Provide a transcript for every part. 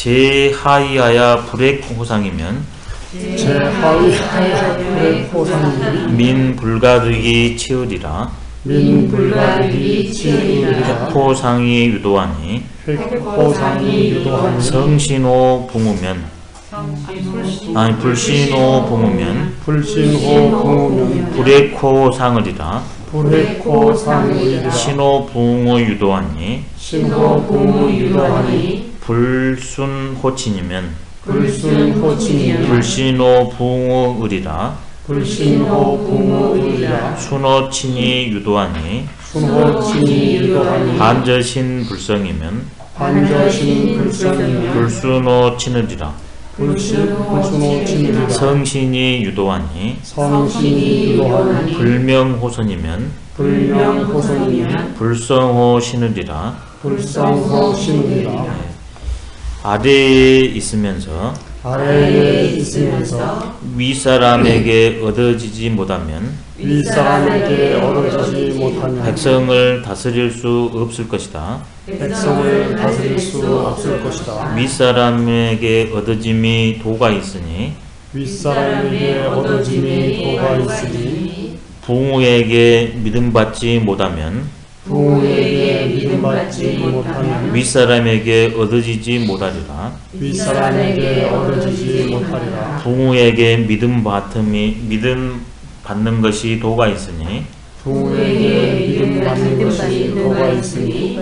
제하이하야 불액호상이면 제하위하야 불액호상이면 민불가득이 치으리라. 민불가득이 치으리라. 획호상이 유도하니 획호상이 유도하니 성신호 붕우면 아니 불신호 붕우면 불신호 붕우면 불액호상을이라. 불획호상이라. 신호 붕우 유도하니 신호 붕우 유도하니 불순호친이면 불순호친이면 불신호 붕우으리라. 불신호 붕우이라. 순호친이 유도하니 순호친이 유도하니 반저신 불성이면 반저신 불성이면 불순호친으리라. 불순호친이라. 성신이 유도하니 성신이 유도하니 불명호선이면 불명호선이면 불성호신으리라. 불성호신이라. 아래에 있으면서 아래에 있으면서 윗사람에게 얻어지지 못하면 윗사람에게 얻어지지 못하면 백성을 다스릴 수 없을 것이다. 백성을 다스릴 수 없을 것이다. 윗사람에게 얻어짐이 도가 있으니 윗사람에게 얻어짐이 도가 있으니 부모에게 믿음받지 못하면 부모에게 믿음받지 못하면 윗사람에게 얻어지지 못하리라. 윗사람에게 얻어지지 못하리라. 부모에게 믿음 받는 것이 도가 있으니 부모에게 믿음받는 것이 도가 있으니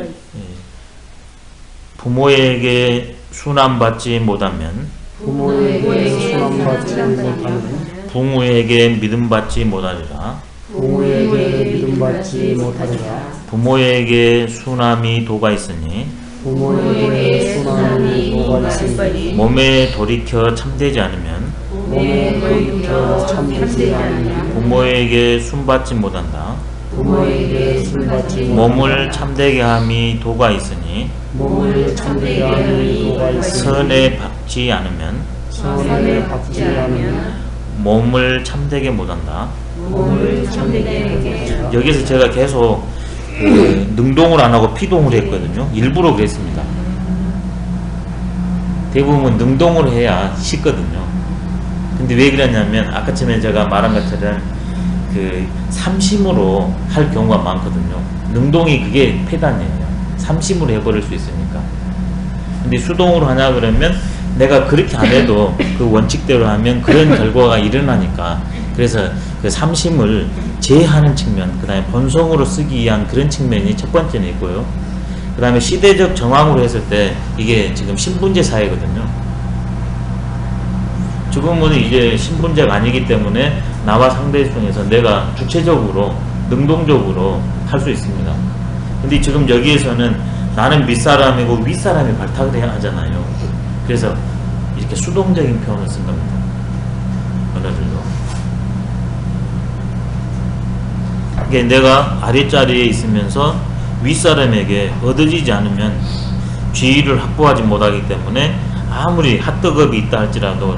부모에게 순함받지 못하면 부모에게 순함받지 못하면 부모에게 믿음받지 못하리라. 부모에게 믿음받지 못하리라. 부모에게 순함이 도가 있으니 부모에게 순함이 도가 있으니 몸에 돌이켜 참되지 않으면 몸에 돌이켜 참되지 않으면 부모에게 순받지 못한다. 부모에게 순받지 몸을 참되게 함이 도가 있으니 몸을 참되게 함이 도가 있으니 선에 박지 않으면 선에 박지 않으면 몸을 참되게 못한다. 몸을 참되게 하리라. 여기서 제가 계속 능동을 안 하고 피동을 했거든요. 일부러 그랬습니다. 대부분 능동을 해야 쉽거든요. 근데 왜 그랬냐면 아까 전에 제가 말한 것처럼 그 삼심으로 할 경우가 많거든요. 능동이 그게 폐단이에요. 삼심으로 해버릴 수 있으니까. 근데 수동으로 하냐 그러면 내가 그렇게 안 해도 그 원칙대로 하면 그런 결과가 일어나니까. 그래서 그 삼심을 제하는 측면, 그 다음에 본성으로 쓰기 위한 그런 측면이 첫 번째는 있고요. 그 다음에 시대적 정황으로 했을 때 이게 지금 신분제 사회거든요. 지금은 이제 신분제가 아니기 때문에 나와 상대 중에서 내가 주체적으로 능동적으로 할 수 있습니다. 근데 지금 여기에서는 나는 밑사람이고 윗사람이 발탁을 해야 하잖아요. 그래서 이렇게 수동적인 표현을 쓴 겁니다. 언어들도. 이게 내가 아랫자리에 있으면서 윗사람에게 얻어지지 않으면 지위를 확보하지 못하기 때문에 아무리 핫뜨겁이 있다 할지라도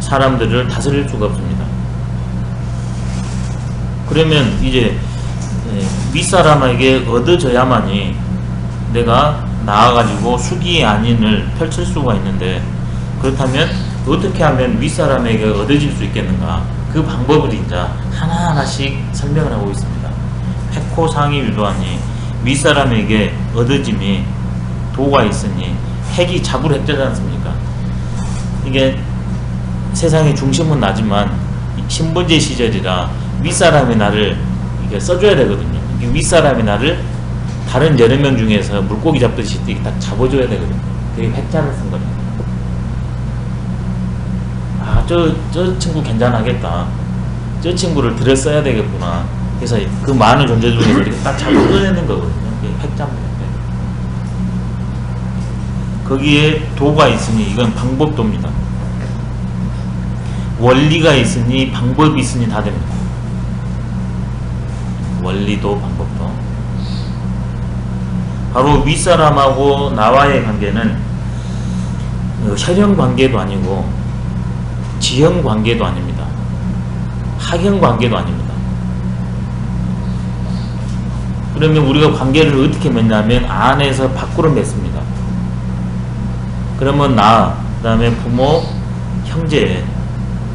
사람들을 다스릴 수가 없습니다. 그러면 이제 윗사람에게 얻어져야만이 내가 나아가지고 수기의 안인을 펼칠 수가 있는데, 그렇다면 어떻게 하면 윗사람에게 얻어질 수 있겠는가? 그 방법을 이제 하나하나씩 설명을 하고 있습니다. 획호상이 유도하니 윗사람에게 얻어짐이 도가 있으니, 핵이 자부를 핵자지 않습니까? 이게 세상의 중심은 나지만 신분제 시절이라 윗사람이 나를 이게 써줘야 되거든요. 윗사람이 나를 다른 여러 명 중에서 물고기 잡듯이 딱 잡아줘야 되거든요. 그게 핵자를 쓴 거예요. 아, 저 친구 괜찮하겠다. 저 친구를 들었어야 되겠구나. 그래서 그 많은 존재 중에서 이렇게 딱 잡아내는 거거든요. 그게 핵자입니다. 거기에 도가 있으니 이건 방법도입니다. 원리가 있으니 방법이 있으니 다 됩니다. 원리도 방법도. 바로 윗사람하고 나와의 관계는 혈연 관계도 아니고 지형 관계도 아닙니다. 학연 관계도 아닙니다. 그러면 우리가 관계를 어떻게 맺냐면 안에서 밖으로 맺습니다. 그러면 나, 그 다음에 부모, 형제,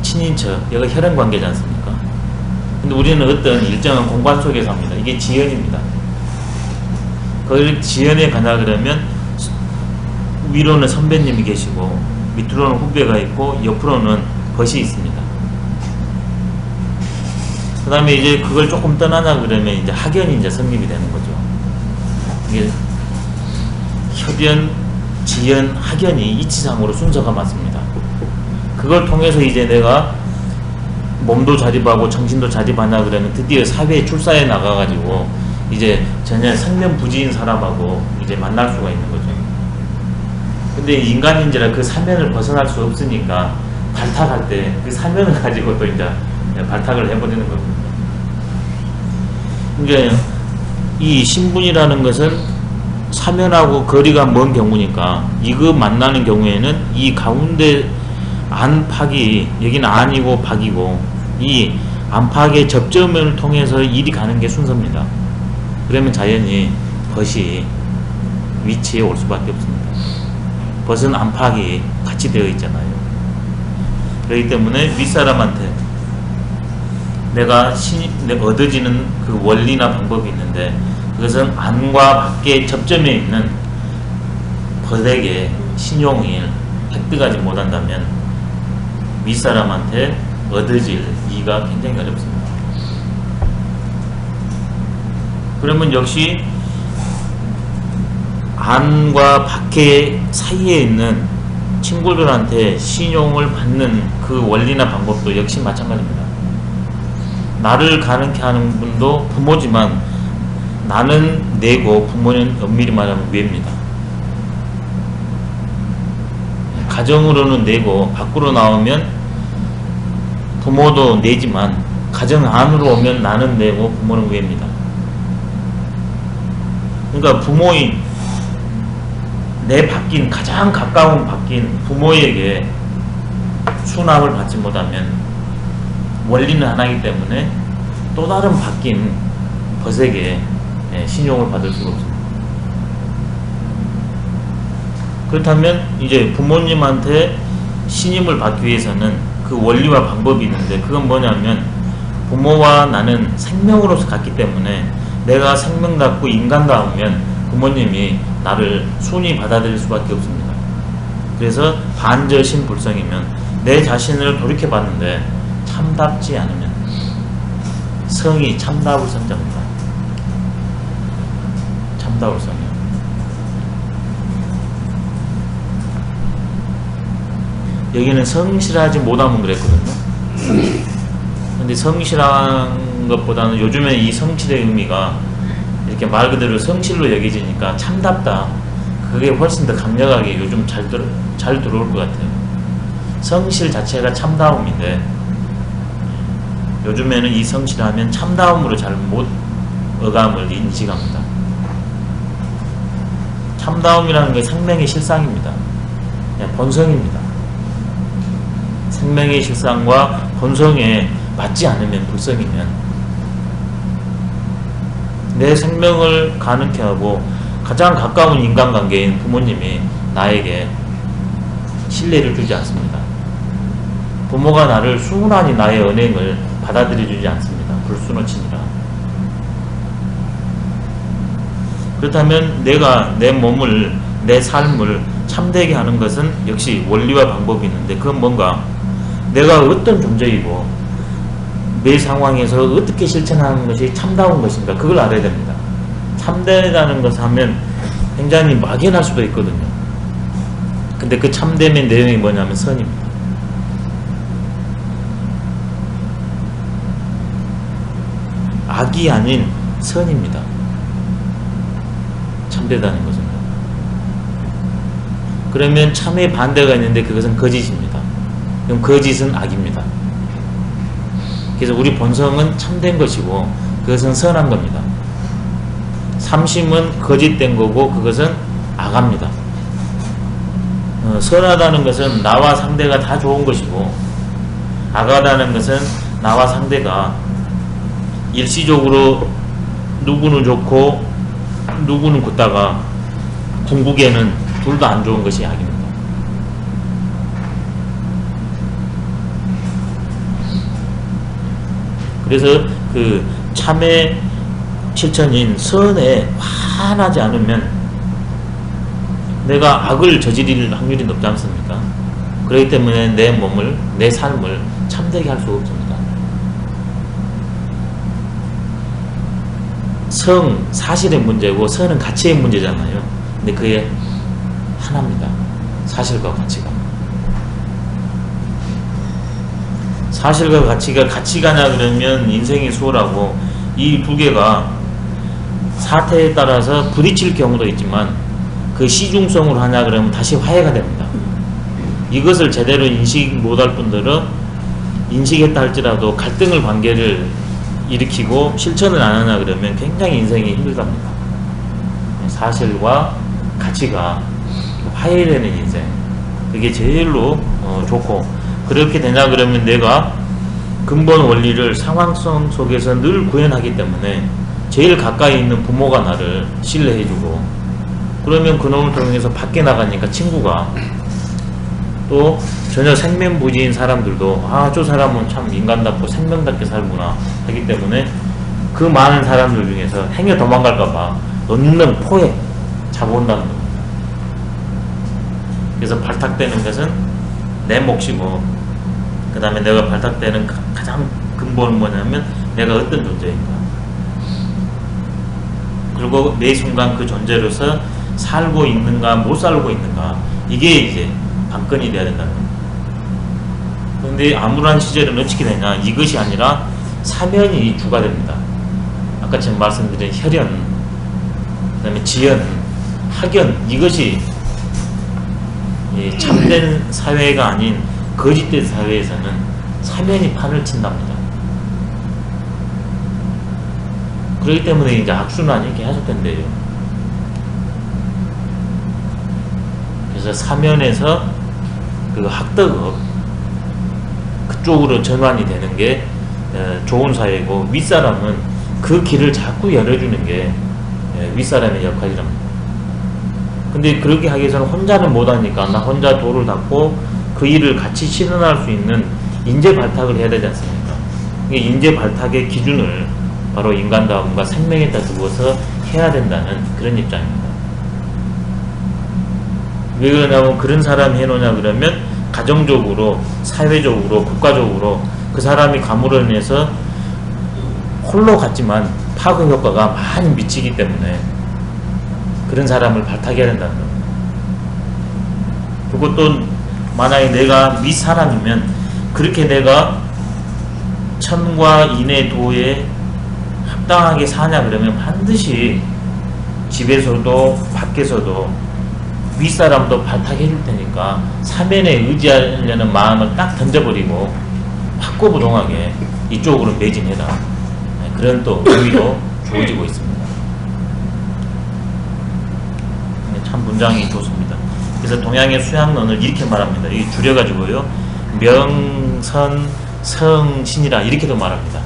친인척, 얘가 혈연 관계지 않습니까? 근데 우리는 어떤 일정한 공간 속에서 합니다. 이게 지연입니다. 그 지연에 가나 그러면 위로는 선배님이 계시고 밑으로는 후배가 있고 옆으로는 벗이 있습니다. 그 다음에 이제 그걸 조금 떠나나 그러면 이제 학연이 이제 성립이 되는 거죠. 이게 혈연, 지연, 학연이 이치상으로 순서가 맞습니다. 그걸 통해서 이제 내가 몸도 자립하고 정신도 자립하나 그러면 드디어 사회에 출사해 나가가지고 이제 전혀 생면부지인 사람하고 이제 만날 수가 있는 거죠. 근데 인간인지라 그 사면을 벗어날 수 없으니까 발탁할 때 그 사면을 가지고 또 이제 발탁을 해버리는 겁니다. 그러니까 이 신분이라는 것은 사면하고 거리가 먼 경우니까 이거 만나는 경우에는 이 가운데 안팎이, 여기는 안이고 박이고 이 안팎의 접점을 통해서 일이 가는 게 순서입니다. 그러면 자연히 벗이 위치에 올 수밖에 없습니다. 벗은 안팎이 같이 되어 있잖아요. 그렇기 때문에 윗사람한테 내가 얻어지는 그 원리나 방법이 있는데 그것은 안과 밖의 접점에 있는 벗에게 신용을 획득하지 못한다면 윗사람한테 얻어질 이가 굉장히 어렵습니다. 그러면 역시 안과 밖의 사이에 있는 친구들한테 신용을 받는 그 원리나 방법도 역시 마찬가지입니다. 나를 가능케 하는 분도 부모지만 나는 내고 부모는 엄밀히 말하면 외입니다. 가정으로는 내고 밖으로 나오면 부모도 내지만 가정 안으로 오면 나는 내고 부모는 외입니다. 그러니까 부모인 내 밖인 가장 가까운 밖인 부모에게 수납을 받지 못하면 원리는 하나이기 때문에 또 다른 밖인 벗에게 신용을 받을 수가 없습니다. 그렇다면 이제 부모님한테 신임을 받기 위해서는 그 원리와 방법이 있는데 그건 뭐냐면 부모와 나는 생명으로서 같기 때문에 내가 생명답고 인간다우면 부모님이 나를 순히 받아들일 수밖에 없습니다. 그래서 반저신불성이면 내 자신을 돌이켜봤는데 참답지 않으면 성이 참답을 성자입니다. 참답을 성이요. 여기는 성실하지 못하면 그랬거든요. 근데 성실한 것보다는 요즘에 이 성실의 의미가 이렇게 말 그대로 성실로 여겨지니까 참답다. 그게 훨씬 더 강력하게 요즘 잘 들어올 것 같아요. 성실 자체가 참다움인데 요즘에는 이 성실하면 참다움으로 잘못 어감을 인식합니다. 참다움이라는 게 생명의 실상입니다. 본성입니다. 생명의 실상과 본성에 맞지 않으면 불성이면 내 생명을 가능케 하고 가장 가까운 인간관계인 부모님이 나에게 신뢰를 주지 않습니다. 부모가 나를 순하니 나의 언행을 받아들여주지 않습니다. 불순어치니라. 그렇다면 내가 내 몸을, 내 삶을 참되게 하는 것은 역시 원리와 방법이 있는데 그건 뭔가 내가 어떤 존재이고 매 상황에서 어떻게 실천하는 것이 참다운 것인가 그걸 알아야 됩니다. 참되다는 것을 하면 굉장히 막연할 수도 있거든요. 근데 그 참됨의 내용이 뭐냐면 선입니다. 악이 아닌 선입니다. 참되다는 것은. 그러면 참의 반대가 있는데 그것은 거짓입니다. 그럼 거짓은 악입니다. 그래서 우리 본성은 참된 것이고 그것은 선한 겁니다. 삼심은 거짓된 거고 그것은 악합니다. 선하다는 것은 나와 상대가 다 좋은 것이고 악하다는 것은 나와 상대가 일시적으로 누구는 좋고 누구는 굳다가 궁극에는 둘 다 안 좋은 것이 악입니다. 그래서 그 참의 실천인 선에 화나지 않으면 내가 악을 저지를 확률이 높지 않습니까? 그렇기 때문에 내 몸을, 내 삶을 참되게 할 수 없습니다. 성, 사실의 문제고 선은 가치의 문제잖아요. 근데 그게 하나입니다. 사실과 가치가. 사실과 가치가 같이 가냐 그러면 인생이 수월하고, 이 두 개가 사태에 따라서 부딪힐 경우도 있지만 그 시중성으로 하냐 그러면 다시 화해가 됩니다. 이것을 제대로 인식 못할 분들은 인식했다 할지라도 갈등을 관계를 일으키고 실천을 안 하냐 그러면 굉장히 인생이 힘들답니다. 사실과 가치가 화해되는 인생, 그게 제일로 좋고, 그렇게 되냐 그러면 내가 근본 원리를 상황성 속에서 늘 구현하기 때문에 제일 가까이 있는 부모가 나를 신뢰해주고, 그러면 그놈을 통해서 밖에 나가니까 친구가, 또 전혀 생면부지인 사람들도 아, 저 사람은 참 인간답고 생명답게 살구나 하기 때문에 그 많은 사람들 중에서 행여 도망갈까봐 얻는 포에 잡아온다는 겁니다. 그래서 발탁되는 것은 내 몫이고, 그 다음에 내가 발탁되는 가장 근본은 뭐냐면 내가 어떤 존재인가, 그리고 매 순간 그 존재로서 살고 있는가 못 살고 있는가, 이게 이제 관건이 돼야 된다는 겁니다. 그런데 암울한 시절은 어떻게 되냐, 이것이 아니라 사면이 주가 됩니다. 아까 제가 말씀드린 혈연, 그 다음에 지연, 학연, 이것이 참된 사회가 아닌 거짓된 사회에서는 사면이 판을 친답니다. 그렇기 때문에 이제 악순환이 계속 된대요. 그래서 사면에서 그 학덕업 그쪽으로 전환이 되는 게 좋은 사회고, 윗사람은 그 길을 자꾸 열어주는 게 윗사람의 역할이랍니다. 근데 그렇게 하기 위해서는 혼자는 못하니까 나 혼자 도를 닦고 그 일을 같이 실현할 수 있는 인재 발탁을 해야 되지 않습니까? 이 인재 발탁의 기준을 바로 인간다움과 생명에다 두고서 해야 된다는 그런 입장입니다. 왜 그러냐면, 그런 사람이 해놓냐 그러면 가정적으로, 사회적으로, 국가적으로 그 사람이 감으로 인해서 홀로 갔지만 파급 효과가 많이 미치기 때문에 그런 사람을 발탁해야 된다는 겁니다. 그리고 또 만약에 내가 윗사람이면 그렇게 내가 천과 인의 도에 합당하게 사냐 그러면 반드시 집에서도 밖에서도 윗사람도 발탁해 줄 테니까 사면에 의지하려는 마음을 딱 던져버리고 확고부동하게 이쪽으로 매진해라, 그런 또 의미로 주어지고 있습니다. 참 문장이 좋습니다. 그래서 동양의 수양론을 이렇게 말합니다. 이 줄여가지고요, 명선 성신이라 이렇게도 말합니다.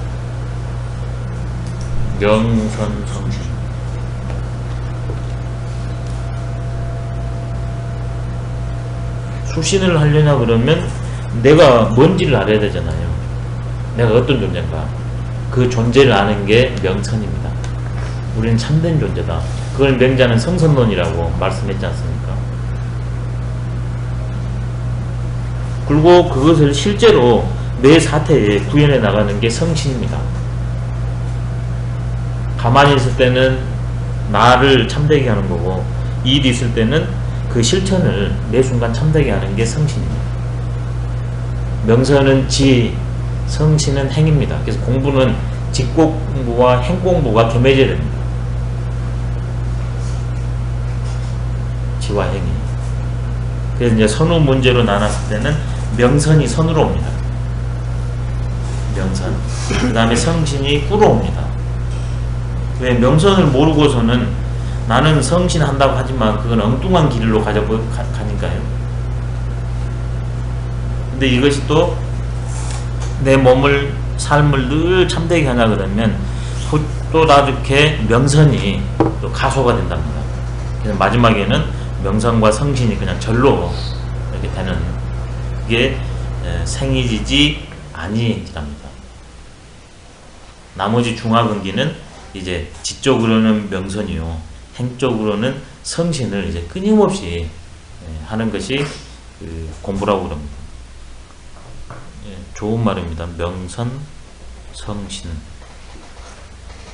명선 성신. 수신을 하려냐 그러면 내가 뭔지를 알아야 되잖아요. 내가 어떤 존재인가, 그 존재를 아는 게 명선입니다. 우리는 참된 존재다. 그걸 명자는 성선론이라고 말씀했지 않습니까? 그리고 그것을 실제로 매 사태에 구현해 나가는 게 성신입니다. 가만히 있을 때는 나를 참되게 하는 거고, 일이 있을 때는 그 실천을 매 순간 참되게 하는 게 성신입니다. 명선은 지, 성신은 행입니다. 그래서 공부는 직공부와 행공부가 겸해져야 됩니다. 지와 행이. 그래서 이제 선후 문제로 나눴을 때는 명선이 선으로 옵니다. 명선. 그 다음에 성신이 꾸로 옵니다. 왜? 명선을 모르고서는 나는 성신한다고 하지만 그건 엉뚱한 길로 가니까요. 근데 이것이 또 내 몸을, 삶을 늘 참되게 하냐 그러면 또 다르게 명선이 또 가소가 된답니다. 그래서 마지막에는 명선과 성신이 그냥 절로 이렇게 되는 게 생이지지 아니지랍니다. 나머지 중화근기는 이제 지적으로는 명선이요, 행적으로는 성신을 이제 끊임없이 하는 것이 그 공부라고 그럽니다. 좋은 말입니다. 명선, 성신.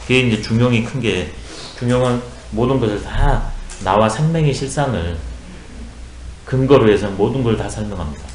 그게 이제 중용이 큰 게, 중용은 모든 것을 다 나와 생명의 실상을 근거로 해서 모든 걸 다 설명합니다.